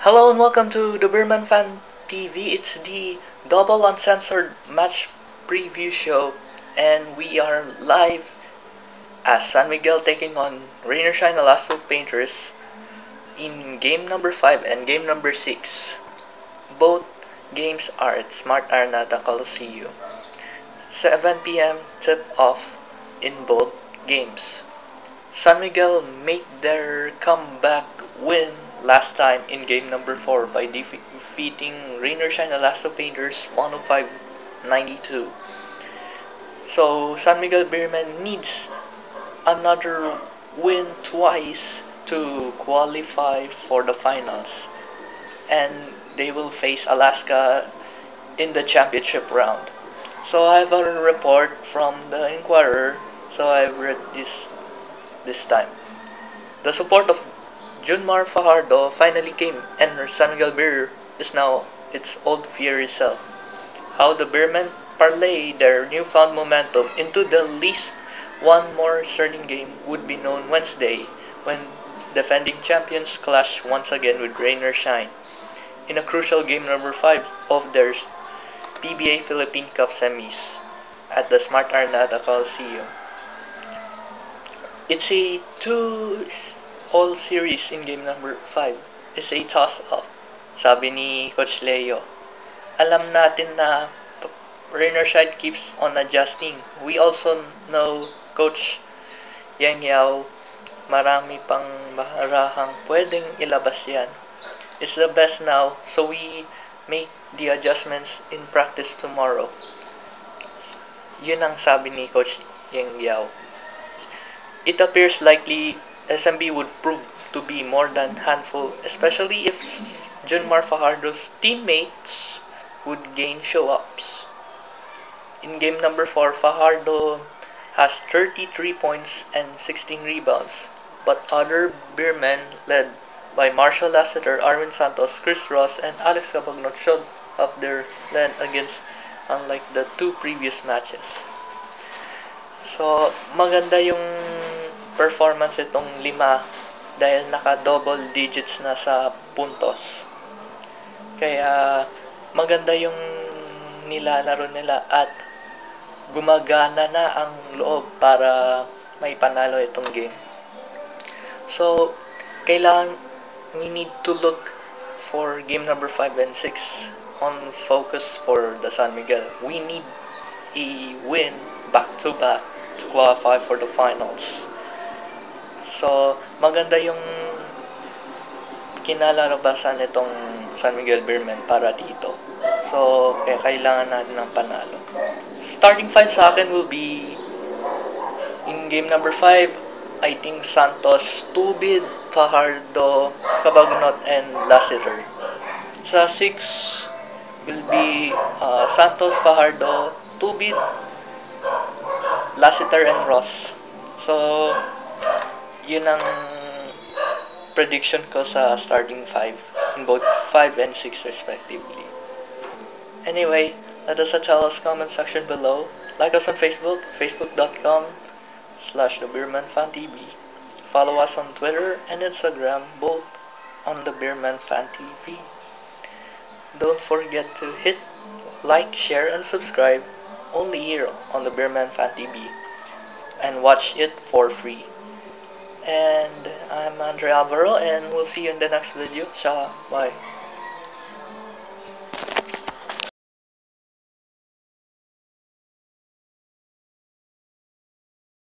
Hello and welcome to the Beerman Fan TV. It's the double uncensored match preview show, and we are live as San Miguel taking on Rainer Shine Alasto Painters in game number 5 and game number 6. Both games are at Smart Araneta Coliseum. 7 p.m. tip off in both games. San Miguel made their comeback win last time in game number 4 by defeating Rainer Shine Alasto Painters 105-92. So San Miguel Beermen needs another win twice to qualify for the finals, and they will face Alaska in the championship round. So I have a report from the Inquirer, so I've read this time. The support of Junmar Fajardo finally came, and San Miguel Beer is now its old fiery self. How the Beermen parlay their newfound momentum into the least one more certain game would be known Wednesday, when defending champions clash once again with Rainer Shine in a crucial game number 5 of their PBA Philippine Cup semis at the Smart Araneta Coliseum. It's a 2-all series in game number 5. It's a toss-up, sabi ni Coach Leo. Alam natin na Rainer Shine keeps on adjusting. We also know Coach Yang Yao, marami pang maharahang pwedeng ilabas yan. It's the best now, so we make the adjustments in practice tomorrow. Yun ang sabi ni Coach Yang Yao. It appears likely SMB would prove to be more than handful, especially if Junmar Fajardo's teammates would gain show-ups. In game number 4, Fajardo has 33 points and 16 rebounds, but other Beermen led by Marshall Lasseter, Arvin Santos, Chris Ross, and Alex Cabagnot showed up their land against, unlike the two previous matches. So, maganda yung performance itong 5 dahil naka-double digits na sa puntos. Kaya, maganda yung nilalaro nila at gumagana na ang loob para may panalo itong game. So, we need to look for game number 5 and 6 on focus for the San Miguel. We need a win back-to-back to qualify for the finals. So, maganda yung kinalarabasan nitong San Miguel Beermen para dito. So, kaya kailangan natin ng panalo. Starting 5 sa akin will be in game number 5, I think Santos, Tubid, Fajardo, Cabagnot, and Lasseter. Sa 6 will be Santos, Fajardo, Tubid, Lasseter, and Ross. So, yun ang prediction ko sa starting 5 in both 5 and 6 respectively. Anyway, let us tell us comment section below. Like us on Facebook, facebook.com/The Beerman Fan TV. Follow us on Twitter and Instagram, both on The Beerman Fan TV. Don't forget to hit like, share, and subscribe only here on The Beerman Fan TV, and watch it for free. And I'm Andre Alvaro, and we'll see you in the next video. Ciao, bye.